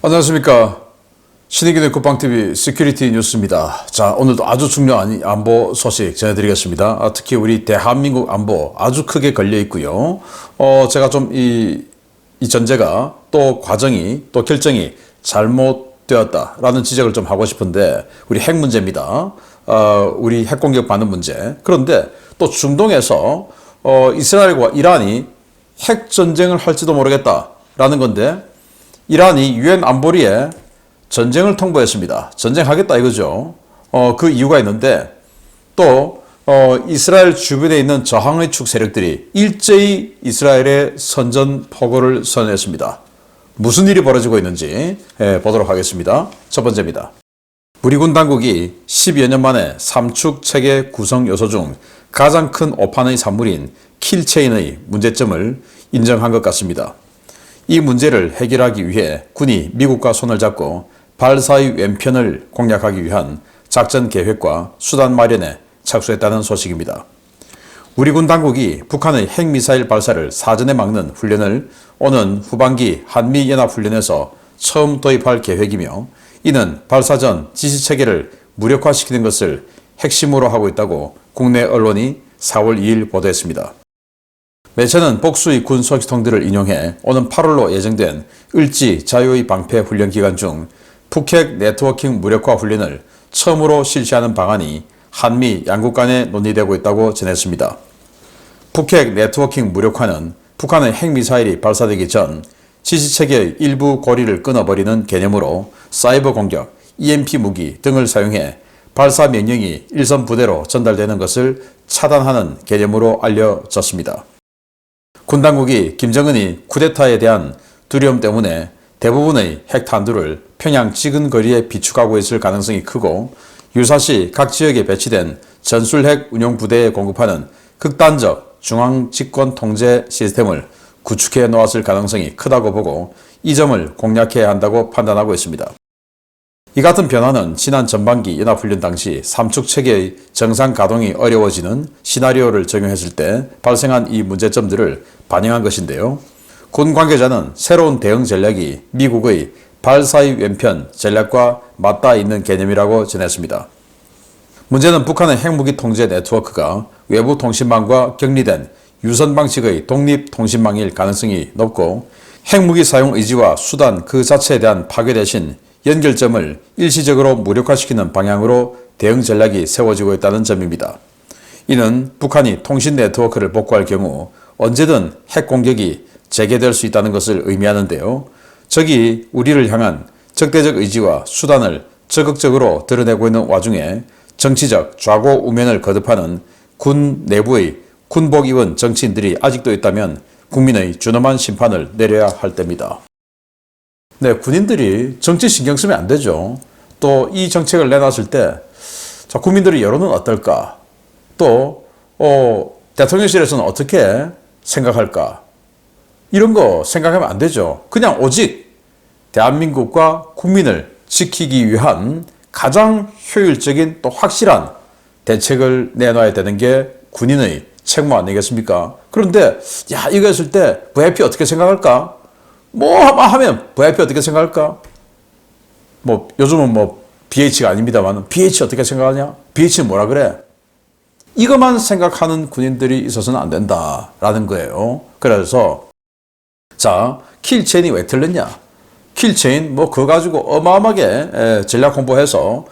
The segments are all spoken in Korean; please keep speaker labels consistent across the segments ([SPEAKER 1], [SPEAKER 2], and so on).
[SPEAKER 1] 안녕하십니까. 신의균의 국방TV 시큐리티 뉴스입니다. 자, 오늘도 아주 중요한 안보 소식 전해드리겠습니다. 특히 우리 대한민국 안보 아주 크게 걸려 있고요. 제가 좀 이 전제가 또 과정이 또 결정이 잘못되었다라는 지적을 좀 하고 싶은데, 우리 핵 문제입니다. 우리 핵 공격 받는 문제. 그런데 또 중동에서 이스라엘과 이란이 핵 전쟁을 할지도 모르겠다라는 건데, 이란이 유엔 안보리에 전쟁을 통보했습니다. 전쟁하겠다 이거죠. 그 이유가 있는데, 또 이스라엘 주변에 있는 저항의 축 세력들이 일제히 이스라엘의 선전포고를 선언했습니다. 무슨 일이 벌어지고 있는지 보도록 하겠습니다. 첫 번째입니다. 우리 군 당국이 10여 년 만에 삼축 체계 구성 요소 중 가장 큰 오판의 산물인 킬체인의 문제점을 인정한 것 같습니다. 이 문제를 해결하기 위해 군이 미국과 손을 잡고 발사의 왼편을 공략하기 위한 작전 계획과 수단 마련에 착수했다는 소식입니다. 우리 군 당국이 북한의 핵미사일 발사를 사전에 막는 훈련을 오는 후반기 한미연합훈련에서 처음 도입할 계획이며, 이는 발사 전 지시체계를 무력화시키는 것을 핵심으로 하고 있다고 국내 언론이 4월 2일 보도했습니다. 매체는 복수의 군 소식통들을 인용해 오는 8월로 예정된 을지 자유의 방패 훈련 기간 중 북핵 네트워킹 무력화 훈련을 처음으로 실시하는 방안이 한미 양국 간에 논의되고 있다고 전했습니다. 북핵 네트워킹 무력화는 북한의 핵미사일이 발사되기 전 지시체계의 일부 고리를 끊어버리는 개념으로 사이버 공격, EMP 무기 등을 사용해 발사 명령이 일선 부대로 전달되는 것을 차단하는 개념으로 알려졌습니다. 군 당국이 김정은이 쿠데타에 대한 두려움 때문에 대부분의 핵탄두를 평양 지근거리에 비축하고 있을 가능성이 크고, 유사시 각 지역에 배치된 전술핵 운용부대에 공급하는 극단적 중앙집권 통제 시스템을 구축해 놓았을 가능성이 크다고 보고, 이 점을 공략해야 한다고 판단하고 있습니다. 이 같은 변화는 지난 전반기 연합훈련 당시 삼축 체계의 정상 가동이 어려워지는 시나리오를 적용했을 때 발생한 이 문제점들을 반영한 것인데요. 군 관계자는 새로운 대응 전략이 미국의 발사의 왼편 전략과 맞닿아 있는 개념이라고 전했습니다. 문제는 북한의 핵무기 통제 네트워크가 외부 통신망과 격리된 유선 방식의 독립통신망일 가능성이 높고, 핵무기 사용 의지와 수단 그 자체에 대한 파괴 대신 연결점을 일시적으로 무력화시키는 방향으로 대응 전략이 세워지고 있다는 점입니다. 이는 북한이 통신 네트워크를 복구할 경우 언제든 핵 공격이 재개될 수 있다는 것을 의미하는데요. 적이 우리를 향한 적대적 의지와 수단을 적극적으로 드러내고 있는 와중에 정치적 좌고 우면을 거듭하는 군 내부의 군복 입은 정치인들이 아직도 있다면 국민의 준엄한 심판을 내려야 할 때입니다. 네, 군인들이 정치 신경 쓰면 안 되죠. 또 이 정책을 내놨을 때 국민들의 여론은 어떨까? 또 대통령실에서는 어떻게 생각할까? 이런 거 생각하면 안 되죠. 그냥 오직 대한민국과 국민을 지키기 위한 가장 효율적인 또 확실한 대책을 내놔야 되는 게 군인의 책무 아니겠습니까? 그런데 이거 했을 때 VIP 어떻게 생각할까? 뭐 하면 VIP 어떻게 생각할까? 요즘은 BH가 아닙니다만 BH 어떻게 생각하냐? BH는 뭐라 그래? 이것만 생각하는 군인들이 있어서는 안 된다라는 거예요. 그래서 킬체인이 왜 틀렸냐? 킬체인 그거 가지고 어마어마하게 전략 홍보해서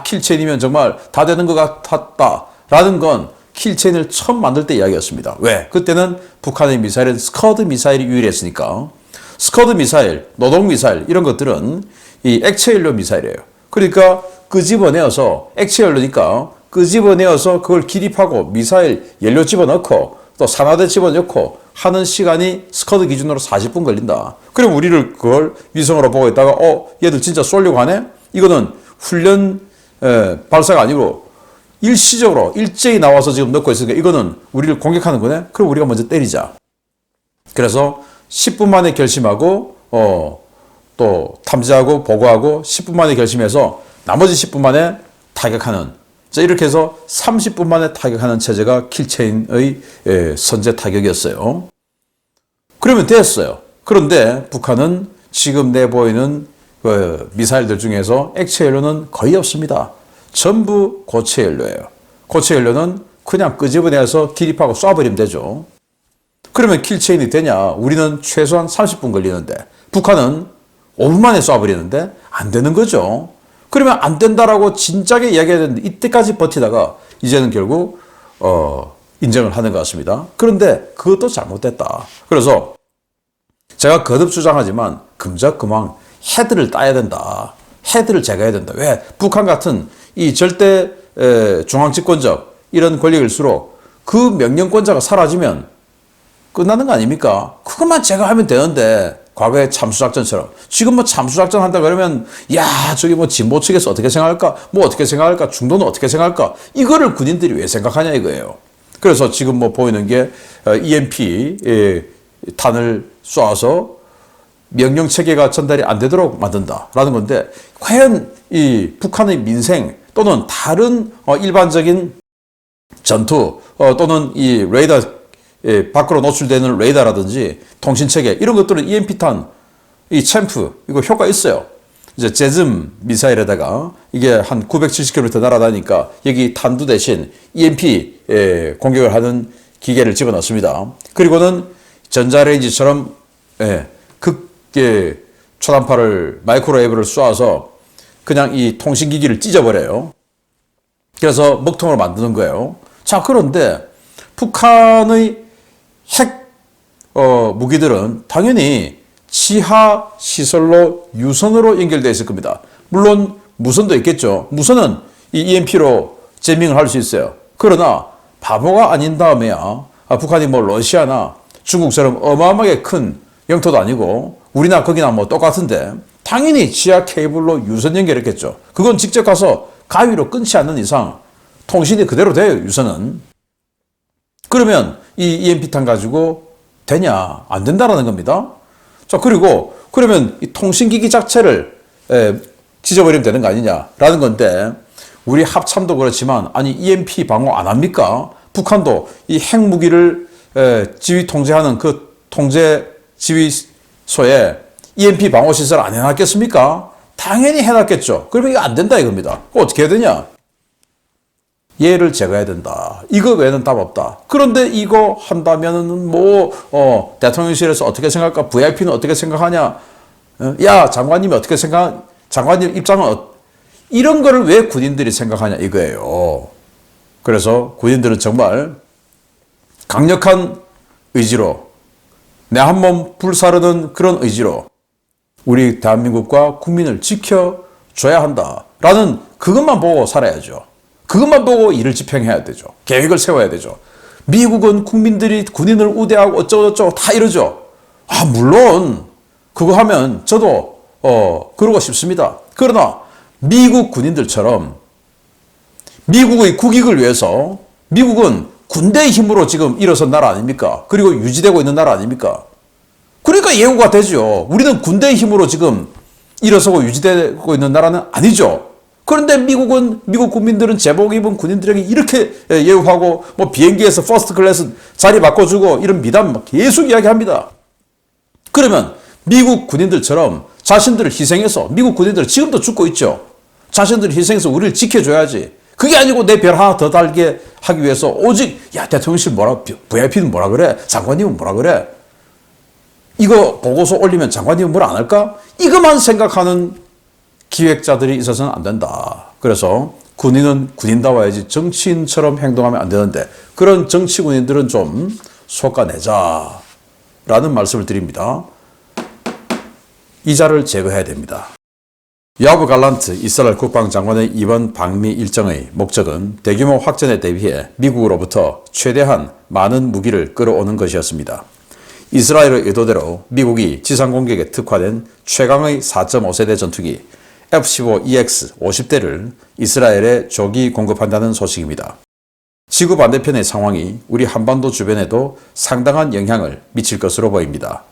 [SPEAKER 1] 킬체인이면 정말 다 되는 것 같았다라는 건 킬체인을 처음 만들 때 이야기였습니다. 왜? 그때는 북한의 미사일은 스커드 미사일이 유일했으니까. 스커드 미사일, 노동 미사일 이런 것들은 이 액체 연료 미사일이에요. 그러니까 끄집어내어서 액체 연료니까 끄집어내어서 그걸 기립하고 미사일 연료 집어넣고 또 산화대 집어넣고 하는 시간이 스커드 기준으로 40분 걸린다. 그럼 우리를 그걸 위성으로 보고 있다가 얘들 진짜 쏘려고 하네? 이거는 훈련 발사가 아니고 일시적으로 일제히 나와서 지금 넣고 있으니까 이거는 우리를 공격하는 거네? 그럼 우리가 먼저 때리자. 그래서 10분 만에 결심하고 또 탐지하고 보고하고 10분 만에 결심해서 나머지 10분 만에 타격하는, 이렇게 해서 30분 만에 타격하는 체제가 킬체인의 선제 타격이었어요. 그러면 됐어요. 그런데 북한은 지금 내보이는 그 미사일들 중에서 액체 연료는 거의 없습니다. 전부 고체 연료예요. 고체 연료는 그냥 끄집어내서 기립하고 쏴버리면 되죠. 그러면 킬체인이 되냐? 우리는 최소한 30분 걸리는데 북한은 5분 만에 쏴버리는데 안 되는 거죠. 그러면 안 된다라고 진작에 이야기해야 되는데 이때까지 버티다가 이제는 결국 인정을 하는 것 같습니다. 그런데 그것도 잘못됐다. 그래서 제가 거듭 주장하지만 금적금왕 헤드를 따야 된다. 헤드를 제거해야 된다. 왜? 북한 같은 이 절대 중앙집권적 이런 권력일수록 그 명령권자가 사라지면 끝나는 거 아닙니까? 그것만 제거하면 되는데 과거에 참수작전처럼 지금 뭐 참수작전 한다 그러면 야 저기 뭐 진보 측에서 어떻게 생각할까? 뭐 어떻게 생각할까? 중도는 어떻게 생각할까? 이거를 군인들이 왜 생각하냐 이거예요. 그래서 지금 뭐 보이는 게 EMP 탄을 쏴서 명령 체계가 전달이 안 되도록 만든다라는 건데 과연 이 북한의 민생 또는 다른 일반적인 전투 또는 이 레이더 밖으로 노출되는 레이더라든지 통신체계 이런 것들은 EMP탄, 이 챔프 이거 효과 있어요. 이제 제즘 미사일에다가 이게 한 970km 날아다니까 여기 탄두 대신 EMP 공격을 하는 기계를 집어넣습니다. 그리고는 전자레인지처럼 초단파를 마이크로웨이브를 쏴서 그냥 이 통신기기를 찢어버려요. 그래서 먹통으로 만드는 거예요. 자, 그런데 북한의 핵 무기들은 당연히 지하 시설로 유선으로 연결되어 있을 겁니다. 물론 무선도 있겠죠. 무선은 이 EMP로 제밍을 할 수 있어요. 그러나 바보가 아닌 다음에야 북한이 뭐 러시아나 중국처럼 어마어마하게 큰 영토도 아니고 우리나 거기나 뭐 똑같은데 당연히 지하 케이블로 유선 연결했겠죠. 그건 직접 가서 가위로 끊지 않는 이상 통신이 그대로 돼요, 유선은. 그러면 이 EMP탄 가지고 되냐? 안 된다라는 겁니다. 자, 그리고 그러면 이 통신기기 자체를 찢어버리면 되는 거 아니냐라는 건데 우리 합참도 그렇지만 아니 EMP 방어 안 합니까? 북한도 이 핵무기를 지휘 통제하는 그 통제 지휘소에 EMP 방어 시설 안 해놨겠습니까? 당연히 해놨겠죠. 그러면 이거 안 된다 이겁니다. 그거 어떻게 해야 되냐? 얘를 제거해야 된다. 이거 외에는 답 없다. 그런데 이거 한다면은 뭐 대통령실에서 어떻게 생각할까? VIP는 어떻게 생각하냐? 야 장관님이 어떻게 생각? 장관님 입장은 이런 거를 왜 군인들이 생각하냐 이거예요. 그래서 군인들은 정말 강력한 의지로 내 한 몸 불사르는 그런 의지로 우리 대한민국과 국민을 지켜줘야 한다라는 그것만 보고 살아야죠. 그것만 보고 일을 집행해야 되죠. 계획을 세워야 되죠. 미국은 국민들이 군인을 우대하고 어쩌고저쩌고 다 이러죠. 아, 물론 그거 하면 저도 그러고 싶습니다. 그러나 미국 군인들처럼 미국의 국익을 위해서 미국은 군대의 힘으로 지금 일어선 나라 아닙니까? 그리고 유지되고 있는 나라 아닙니까? 그러니까 예우가 되죠. 우리는 군대의 힘으로 지금 일어서고 유지되고 있는 나라는 아니죠. 그런데 미국은 미국 국민들은 제복 입은 군인들에게 이렇게 예우하고 뭐 비행기에서 퍼스트 클래스 자리 바꿔주고 이런 미담 계속 이야기합니다. 그러면 미국 군인들처럼 자신들을 희생해서 미국 군인들은 지금도 죽고 있죠. 자신들을 희생해서 우리를 지켜줘야지. 그게 아니고 내 별 하나 더 달게 하기 위해서 오직 야 대통령실 뭐라 VIP는 뭐라 그래? 장관님은 뭐라 그래? 이거 보고서 올리면 장관님은 뭐라 안 할까? 이것만 생각하는 기획자들이 있어서는 안 된다. 그래서 군인은 군인다워야지 정치인처럼 행동하면 안 되는데 그런 정치군인들은 좀 솎아내자라는 말씀을 드립니다. 이자를 제거해야 됩니다. 요아브 갈란트 이스라엘 국방장관의 이번 방미 일정의 목적은 대규모 확전에 대비해 미국으로부터 최대한 많은 무기를 끌어오는 것이었습니다. 이스라엘의 의도대로 미국이 지상 공격에 특화된 최강의 4.5세대 전투기 F-15EX 50대를 이스라엘에 조기 공급한다는 소식입니다. 지구 반대편의 상황이 우리 한반도 주변에도 상당한 영향을 미칠 것으로 보입니다.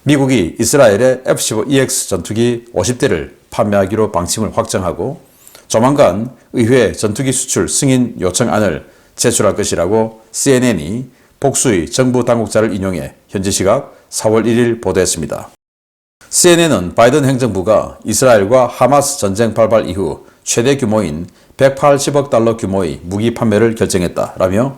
[SPEAKER 1] 미국이 이스라엘에 F-15EX 전투기 50대를 판매하기로 방침을 확정하고 조만간 의회 전투기 수출 승인 요청안을 제출할 것이라고 CNN이 복수의 정부 당국자를 인용해 현지 시각 4월 1일 보도했습니다. CNN은 바이든 행정부가 이스라엘과 하마스 전쟁 발발 이후 최대 규모인 180억 달러 규모의 무기 판매를 결정했다라며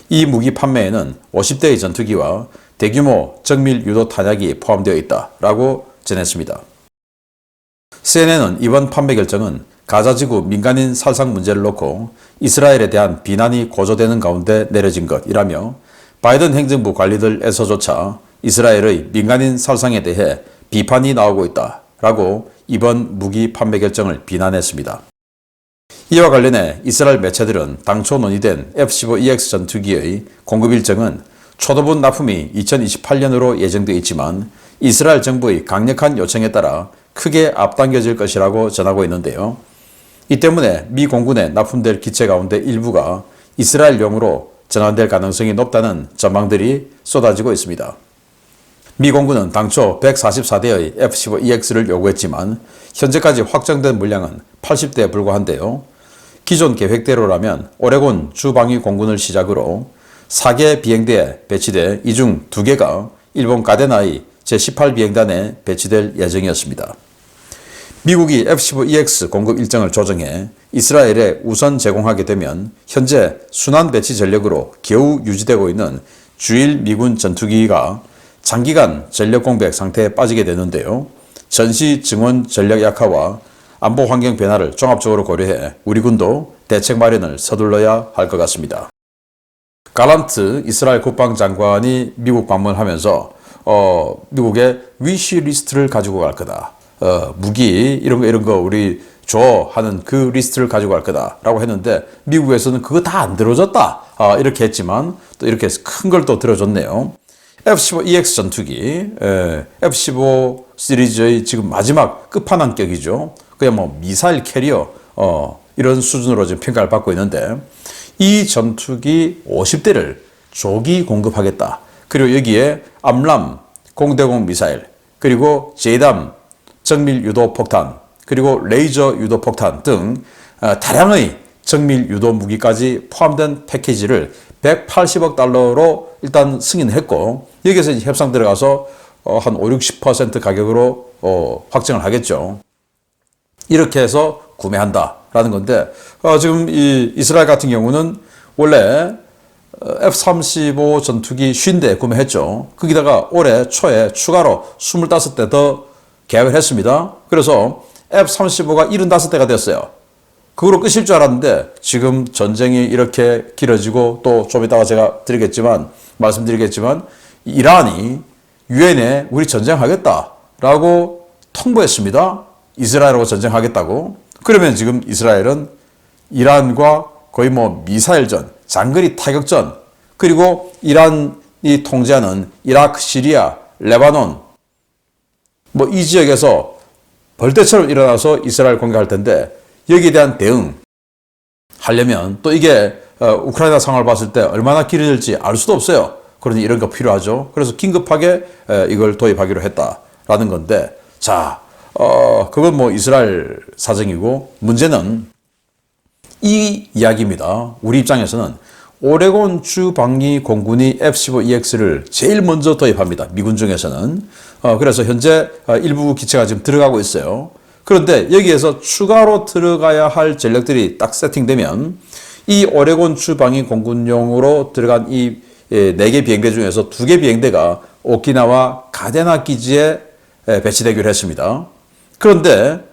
[SPEAKER 1] 이 무기 판매에는 50대의 전투기와 대규모 정밀 유도 탄약이 포함되어 있다라고 전했습니다. CNN은 이번 판매 결정은 가자지구 민간인 살상 문제를 놓고 이스라엘에 대한 비난이 고조되는 가운데 내려진 것이라며 바이든 행정부 관리들에서조차 이스라엘의 민간인 살상에 대해 비판이 나오고 있다라고 이번 무기 판매 결정을 비난했습니다. 이와 관련해 이스라엘 매체들은 당초 논의된 F-15EX 전투기의 공급 일정은 초도분 납품이 2028년으로 예정되어 있지만 이스라엘 정부의 강력한 요청에 따라 크게 앞당겨질 것이라고 전하고 있는데요. 이 때문에 미 공군에 납품될 기체 가운데 일부가 이스라엘용으로 전환될 가능성이 높다는 전망들이 쏟아지고 있습니다. 미 공군은 당초 144대의 F-15EX를 요구했지만 현재까지 확정된 물량은 80대에 불과한데요. 기존 계획대로라면 오레곤 주방위 공군을 시작으로 4개 비행대에 배치돼 이 중 2개가 일본 가데나의 제18비행단에 배치될 예정이었습니다. 미국이 F-15EX 공급 일정을 조정해 이스라엘에 우선 제공하게 되면 현재 순환 배치 전력으로 겨우 유지되고 있는 주일 미군 전투기가 장기간 전력 공백 상태에 빠지게 되는데요. 전시 증원 전력 약화와 안보 환경 변화를 종합적으로 고려해 우리 군도 대책 마련을 서둘러야 할 것 같습니다. 갈란트 이스라엘 국방장관이 미국 방문하면서 미국의 위시 리스트를 가지고 갈 거다. 무기 이런 거 우리 줘 하는 그 리스트를 가지고 갈 거다라고 했는데 미국에서는 그거 다 안 들어줬다. 이렇게 했지만 또 이렇게 큰 걸 또 들어줬네요. F-15EX 전투기, F-15 시리즈의 지금 마지막 끝판왕격이죠. 그냥 뭐 미사일 캐리어 이런 수준으로 지금 평가를 받고 있는데 이 전투기 50대를 조기 공급하겠다. 그리고 여기에 암람 공대공 미사일, 그리고 제담 정밀 유도 폭탄, 그리고 레이저 유도 폭탄 등 다량의 정밀 유도 무기까지 포함된 패키지를 180억 달러로 일단 승인했고 여기에서 이제 협상 들어가서 한 5, 60% 가격으로 확정을 하겠죠. 이렇게 해서 구매한다라는 건데 지금 이 이스라엘 같은 경우는 원래 F-35 전투기 50대 구매했죠. 거기다가 올해 초에 추가로 25대 더 계약을 했습니다. 그래서 F-35가 75대가 됐어요. 그거로 끝일 줄 알았는데 지금 전쟁이 이렇게 길어지고 또 좀 이따가 제가 말씀드리겠지만 이란이 유엔에 우리 전쟁하겠다라고 통보했습니다. 이스라엘하고 전쟁하겠다고. 그러면 지금 이스라엘은 이란과 거의 뭐 미사일전, 장거리 타격전, 그리고 이란이 통제하는 이라크, 시리아, 레바논 뭐 이 지역에서 벌떼처럼 일어나서 이스라엘 공격할 텐데 여기에 대한 대응 하려면 또 이게 우크라이나 상황을 봤을 때 얼마나 길어질지 알 수도 없어요. 그러니 이런 거 필요하죠. 그래서 긴급하게 이걸 도입하기로 했다라는 건데 자, 그건 뭐 이스라엘 사정이고 문제는 이 이야기입니다. 우리 입장에서는 오레곤 주방위 공군이 F-15EX를 제일 먼저 도입합니다. 미군 중에서는. 그래서 현재 일부 기체가 지금 들어가고 있어요. 그런데 여기에서 추가로 들어가야 할 전력들이 딱 세팅되면 이 오레곤 주방위 공군용으로 들어간 이 4개 비행대 중에서 2개 비행대가 오키나와 가데나 기지에 배치되기로 했습니다. 그런데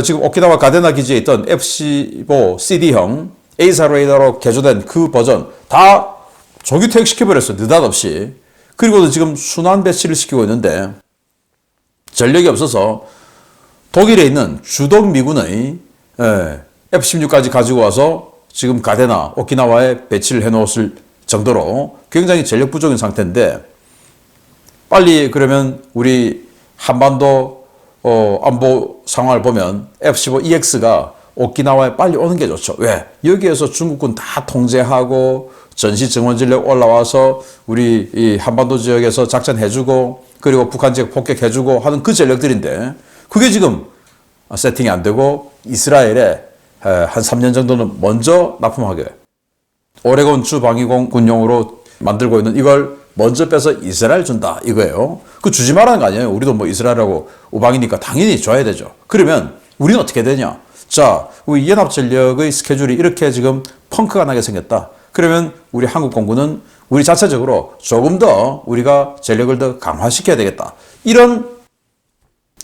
[SPEAKER 1] 지금 오키나와 가데나 기지에 있던 F-15 CD형 A사 레이더로 개조된 그 버전 다 조기 퇴역시켜버렸어요. 느닷없이. 그리고도 지금 순환 배치를 시키고 있는데 전력이 없어서 독일에 있는 주동 미군의 F-16까지 가지고 와서 지금 가데나, 오키나와에 배치를 해놓았을 정도로 굉장히 전력 부족인 상태인데 빨리 그러면 우리 한반도 안보 상황을 보면 F-15EX가 오키나와에 빨리 오는 게 좋죠. 왜? 여기에서 중국군 다 통제하고 전시 증원 전력 올라와서 우리 이 한반도 지역에서 작전해주고 그리고 북한 지역 폭격해주고 하는 그 전력들인데 그게 지금 세팅이 안 되고 이스라엘에 한 3년 정도는 먼저 납품하게 오레곤 주방위공 군용으로 만들고 있는 이걸 먼저 빼서 이스라엘 준다 이거예요. 그 주지 말라는 거 아니에요. 우리도 뭐 이스라엘하고 우방이니까 당연히 줘야 되죠. 그러면 우리는 어떻게 되냐? 자, 우리 연합전력의 스케줄이 이렇게 지금 펑크가 나게 생겼다. 그러면 우리 한국 공군은 우리 자체적으로 조금 더 우리가 전력을 더 강화시켜야 되겠다. 이런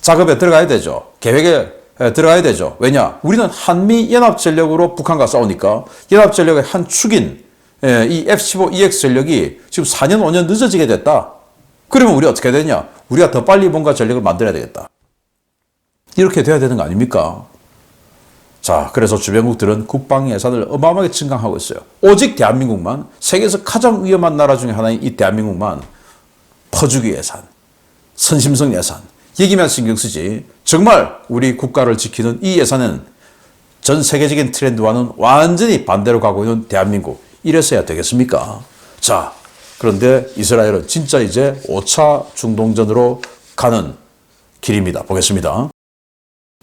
[SPEAKER 1] 작업에 들어가야 되죠. 계획에 들어가야 되죠. 왜냐? 우리는 한미 연합전력으로 북한과 싸우니까 연합전력의 한 축인 이 F-15EX 전력이 지금 4년, 5년 늦어지게 됐다. 그러면 우리 어떻게 되냐? 우리가 더 빨리 뭔가 전력을 만들어야 되겠다. 이렇게 돼야 되는 거 아닙니까? 자, 그래서 주변국들은 국방 예산을 어마어마하게 증강하고 있어요. 오직 대한민국만, 세계에서 가장 위험한 나라 중에 하나인 이 대한민국만 퍼주기 예산, 선심성 예산, 얘기만 신경 쓰지 정말 우리 국가를 지키는 이 예산은 전 세계적인 트렌드와는 완전히 반대로 가고 있는 대한민국, 이랬어야 되겠습니까? 자, 그런데 이스라엘은 진짜 이제 5차 중동전으로 가는 길입니다. 보겠습니다.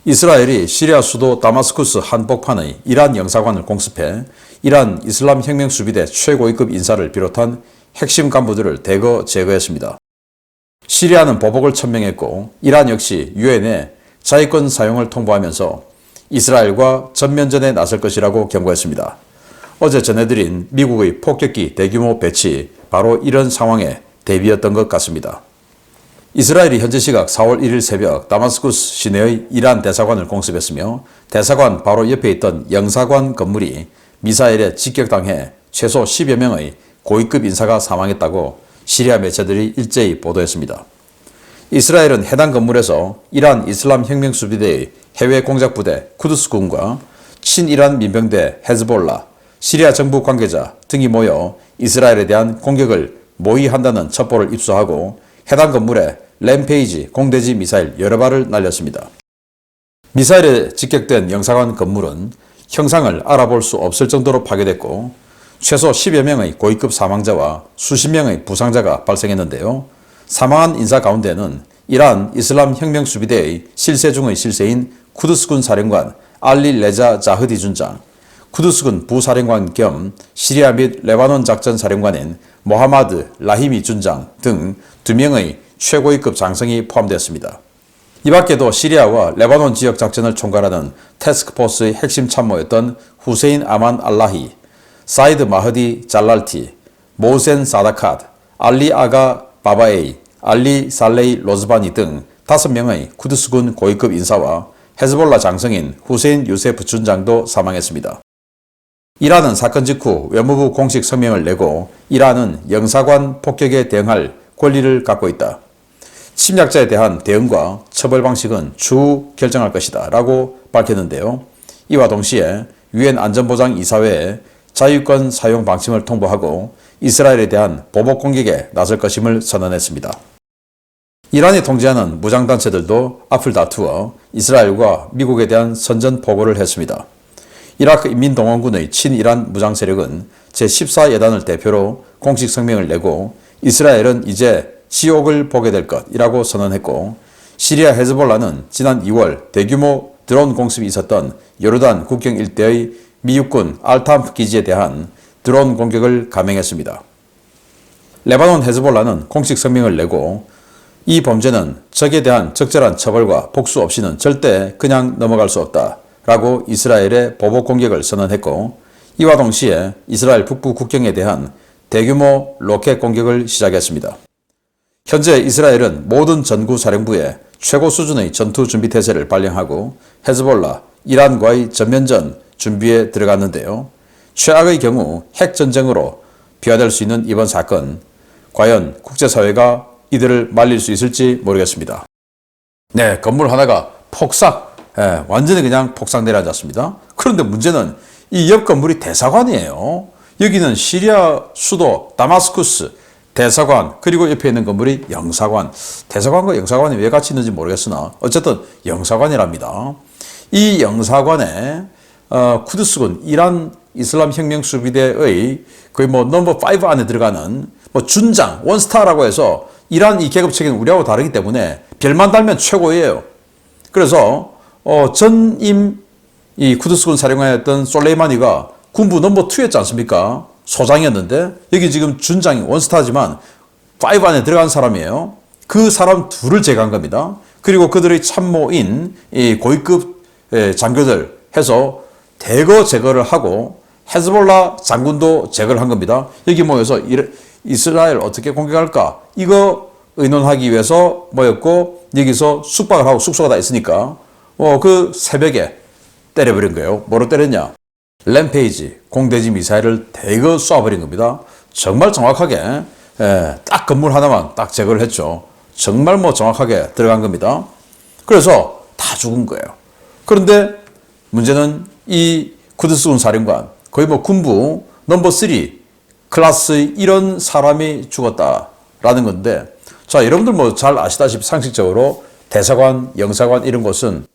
[SPEAKER 1] 이스라엘이 시리아 수도 다마스쿠스 한복판의 이란 영사관을 공습해 이란 이슬람 혁명 수비대 최고위급 인사를 비롯한 핵심 간부들을 대거 제거했습니다. 시리아는 보복을 천명했고 이란 역시 유엔에 자위권 사용을 통보하면서 이스라엘과 전면전에 나설 것이라고 경고했습니다. 어제 전해드린 미국의 폭격기 대규모 배치, 바로 이런 상황에 대비였던 것 같습니다. 이스라엘이 현지 시각 4월 1일 새벽 다마스쿠스 시내의 이란 대사관을 공습했으며 대사관 바로 옆에 있던 영사관 건물이 미사일에 직격당해 최소 10여 명의 고위급 인사가 사망했다고 시리아 매체들이 일제히 보도했습니다. 이스라엘은 해당 건물에서 이란 이슬람 혁명 수비대의 해외 공작부대 쿠드스군과 친이란 민병대 헤즈볼라, 시리아 정부 관계자 등이 모여 이스라엘에 대한 공격을 모의한다는 첩보를 입수하고 해당 건물에 램페이지 공대지 미사일 여러 발을 날렸습니다. 미사일에 직격된 영사관 건물은 형상을 알아볼 수 없을 정도로 파괴됐고 최소 10여 명의 고위급 사망자와 수십 명의 부상자가 발생했는데요. 사망한 인사 가운데는 이란 이슬람 혁명 수비대의 실세 중의 실세인 쿠드스군 사령관 알리 레자 자흐디 준장, 쿠드스군 부사령관 겸 시리아 및 레바논 작전 사령관인 모하마드 라히미 준장 등 2명의 최고위급 장성이 포함되었습니다. 이 밖에도 시리아와 레바논 지역 작전을 총괄하는 태스크포스의 핵심 참모였던 후세인 아만 알라히, 사이드 마흐디 잘랄티, 모센 사다카드, 알리 아가 바바에이, 알리 살레이 로즈바니 등 5명의 쿠드스군 고위급 인사와 헤즈볼라 장성인 후세인 유세프 준장도 사망했습니다. 이란은 사건 직후 외무부 공식 성명을 내고 이란은 영사관 폭격에 대응할 권리를 갖고 있다. 침략자에 대한 대응과 처벌 방식은 추후 결정할 것이다 라고 밝혔는데요. 이와 동시에 유엔 안전보장이사회에 자유권 사용 방침을 통보하고 이스라엘에 대한 보복 공격에 나설 것임을 선언했습니다. 이란이 통제하는 무장단체들도 앞을 다투어 이스라엘과 미국에 대한 선전포고를 했습니다. 이라크 인민동원군의 친이란 무장세력은 제14예단을 대표로 공식 성명을 내고 이스라엘은 이제 지옥을 보게 될 것이라고 선언했고 시리아 헤즈볼라는 지난 2월 대규모 드론 공습이 있었던 요르단 국경 일대의 미 육군 알탐프 기지에 대한 드론 공격을 감행했습니다. 레바논 헤즈볼라는 공식 성명을 내고 이 범죄는 적에 대한 적절한 처벌과 복수 없이는 절대 그냥 넘어갈 수 없다 라고 이스라엘의 보복 공격을 선언했고 이와 동시에 이스라엘 북부 국경에 대한 대규모 로켓 공격을 시작했습니다. 현재 이스라엘은 모든 전구 사령부에 최고 수준의 전투 준비 태세를 발령하고 헤즈볼라, 이란과의 전면전 준비에 들어갔는데요. 최악의 경우 핵전쟁으로 비화될 수 있는 이번 사건, 과연 국제사회가 이들을 말릴 수 있을지 모르겠습니다. 네, 건물 하나가 폭삭, 완전히 그냥 폭삭 내려앉았습니다. 그런데 문제는 이 옆 건물이 대사관이에요. 여기는 시리아 수도 다마스쿠스 대사관, 그리고 옆에 있는 건물이 영사관. 대사관과 영사관이 왜 같이 있는지 모르겠으나 어쨌든 영사관이랍니다. 이 영사관에 쿠드스군 이란 이슬람 혁명 수비대의 거의 뭐 넘버 5 안에 들어가는 뭐 준장, 원스타라고 해서 이란 이 계급 체계는 우리하고 다르기 때문에 별만 달면 최고예요. 그래서 전임 이 쿠드스군 사령관이었던 솔레이마니가 군부 넘버 2였지 않습니까? 소장이었는데 여기 지금 준장이 원스타지만 5 안에 들어간 사람이에요. 그 사람 둘을 제거한 겁니다. 그리고 그들의 참모인 이 고위급 장교들 해서 대거 제거를 하고 헤즈볼라 장군도 제거를 한 겁니다. 여기 모여서 이스라엘 어떻게 공격할까? 이거 의논하기 위해서 모였고 여기서 숙박을 하고 숙소가 다 있으니까 그 새벽에 때려버린 거예요. 뭐로 때렸냐? 램페이지 공대지 미사일을 대거 쏴버린 겁니다. 정말 정확하게 딱 건물 하나만 딱 제거를 했죠. 정말 정확하게 들어간 겁니다. 그래서 다 죽은 거예요. 그런데 문제는 이 쿠드스군 사령관 거의 군부 넘버 3 클래스의 이런 사람이 죽었다라는 건데, 자, 여러분들 잘 아시다시피 상식적으로 대사관, 영사관 이런 곳은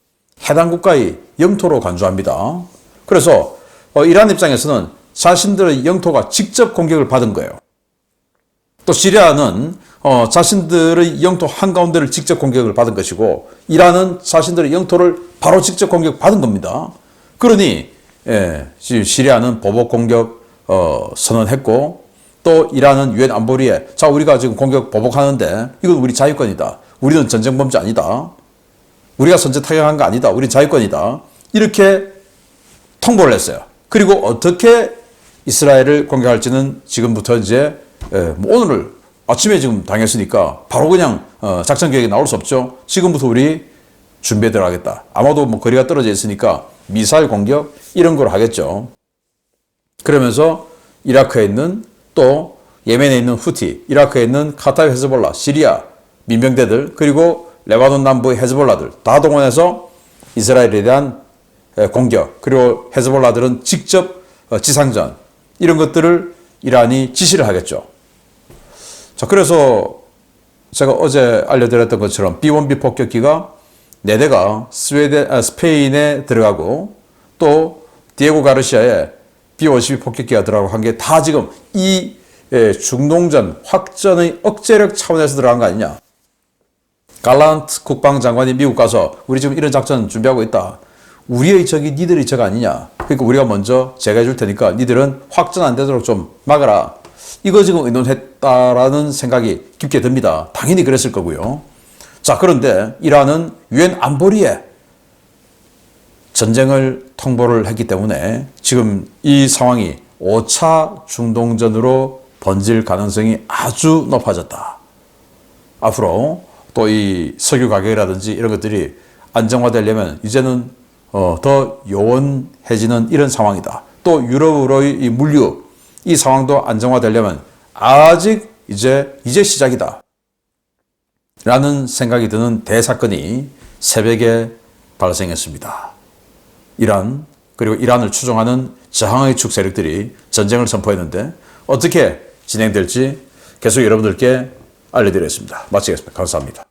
[SPEAKER 1] 해당 국가의 영토로 간주합니다. 그래서 이란 입장에서는 자신들의 영토가 직접 공격을 받은 거예요. 또 시리아는 자신들의 영토 한가운데를 직접 공격을 받은 것이고, 이란은 자신들의 영토를 바로 직접 공격받은 겁니다. 그러니 시리아는 보복 공격 선언했고, 또 이란은 유엔 안보리에 자, 우리가 지금 공격 보복하는데 이건 우리 자유권이다. 우리는 전쟁범죄 아니다. 우리가 선제 타격한 거 아니다. 우리 자유권이다. 이렇게 통보를 했어요. 그리고 어떻게 이스라엘을 공격할지는 지금부터 이제 오늘 아침에 지금 당했으니까 바로 그냥 작전 계획이 나올 수 없죠. 지금부터 우리 준비해 들어가겠다. 아마도 거리가 떨어져 있으니까 미사일 공격 이런 걸 하겠죠. 그러면서 이라크에 있는 또 예멘에 있는 후티, 이라크에 있는 카타르 헤즈볼라, 시리아 민병대들, 그리고 레바논 남부의 헤즈볼라들 다 동원해서 이스라엘에 대한 공격, 그리고 헤즈볼라들은 직접 지상전 이런 것들을 이란이 지시를 하겠죠. 자, 그래서 제가 어제 알려드렸던 것처럼 B-1B 폭격기가 4대가 스페인에 들어가고 또 디에고 가르시아에 B-52 폭격기가 들어가고 한 게 다 지금 이 중동전 확전의 억제력 차원에서 들어간 거 아니냐. 갈란트 국방장관이 미국 가서 우리 지금 이런 작전 준비하고 있다. 우리의 적이 니들의 적 아니냐. 그러니까 우리가 먼저 제거해 줄 테니까 니들은 확전 안 되도록 좀 막아라. 이거 지금 의논했다라는 생각이 깊게 듭니다. 당연히 그랬을 거고요. 자, 그런데 이란은 유엔 안보리에 전쟁을 통보를 했기 때문에 지금 이 상황이 5차 중동전으로 번질 가능성이 아주 높아졌다. 앞으로 또 이 석유 가격이라든지 이런 것들이 안정화되려면 이제는 더 요원해지는 이런 상황이다. 또 유럽으로의 이 물류 이 상황도 안정화되려면 아직 이제 시작이다. 라는 생각이 드는 대사건이 새벽에 발생했습니다. 이란, 그리고 이란을 추종하는 저항의 축 세력들이 전쟁을 선포했는데 어떻게 진행될지 계속 여러분들께 알려드리겠습니다. 마치겠습니다. 감사합니다.